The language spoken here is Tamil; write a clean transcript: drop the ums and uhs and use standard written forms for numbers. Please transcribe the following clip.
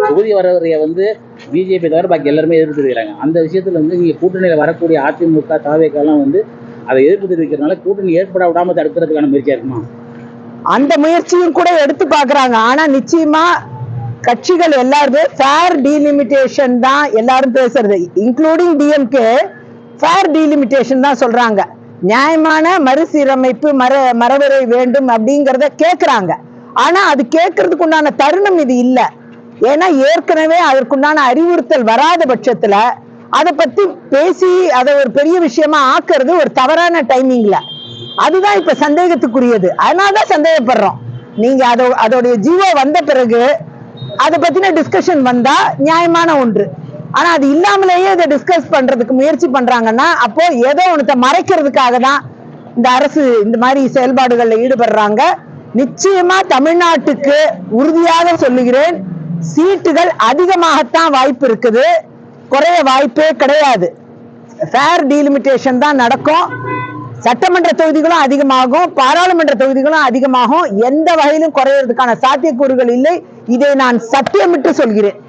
தொகுதி வரவரைய வந்து பிஜேபி தவிர பாக்கி எல்லாருமே எதிர்ப்பு தெரிவிக்கிறாங்க. அந்த விஷயத்துல வந்து நீங்க கூட்டணியில வரக்கூடிய அதிமுக தாவேக்கெல்லாம் வந்து அதை எதிர்ப்பு தெரிவிக்கிறதுனால கூட்டணி ஏற்பட விடாம தடுக்கிறதுக்கான முயற்சியா இருக்குமா? அந்த முயற்சியும் கூட எடுத்து பாக்குறாங்க. ஆனா நிச்சயமா கட்சிகள் எல்லாருமே ஃபேர் டீலிமிட்டேஷன் தான் எல்லாரும் பேசுறது, இன்க்ளூடிங் டிஎம்கே. ஃபேர் டீலிமிட்டேஷன் தான் சொல்றாங்க. நியாயமான மறுசீரமைப்பு மரபுரை வேண்டும் அப்படிங்கறத கேக்குறாங்க. ஆனா அது கேட்கறதுக்கு உண்டான தருணம் இது இல்ல. ஏன்னா ஏற்கனவே அதற்குண்டான அறிவுறுத்தல் வராத பட்சத்துல அதை பத்தி பேசி அதை ஒரு பெரிய விஷயமா ஆக்குறது ஒரு தவறான டைமிங்ல. அதுதான் இப்ப சந்தேகத்துக்குரியது. அதனாலதான் சந்தேகப்படுறோம். நீங்க அதோடைய ஜீவோ வந்த பிறகு அதை பத்தின டிஸ்கஷன் வந்தா நியாயமான ஒன்று. ஆனா அது இல்லாமலேயே இதை டிஸ்கஸ் பண்றதுக்கு முயற்சி பண்றாங்கன்னா அப்போ ஏதோ ஒன்றத்தை மறைக்கிறதுக்காக தான் இந்த அரசு இந்த மாதிரி செயல்பாடுகள்ல ஈடுபடுறாங்க. நிச்சயமா தமிழ்நாட்டுக்கு உறுதியாக சொல்லுகிறேன், சீட்டுகள் அதிகமாகத்தான் வாய்ப்பு இருக்குது, குறைய வாய்ப்பே கிடையாது. ஃபேர் டீலிமிட்டேஷன் தான் நடக்கும். சட்டமன்ற தொகுதிகளும் அதிகமாகும், பாராளுமன்ற தொகுதிகளும் அதிகமாகும். எந்த வகையிலும் குறையறதுக்கான சாத்தியக்கூறுகள் இல்லை. இதை நான் சத்தியமிட்டு சொல்கிறேன்.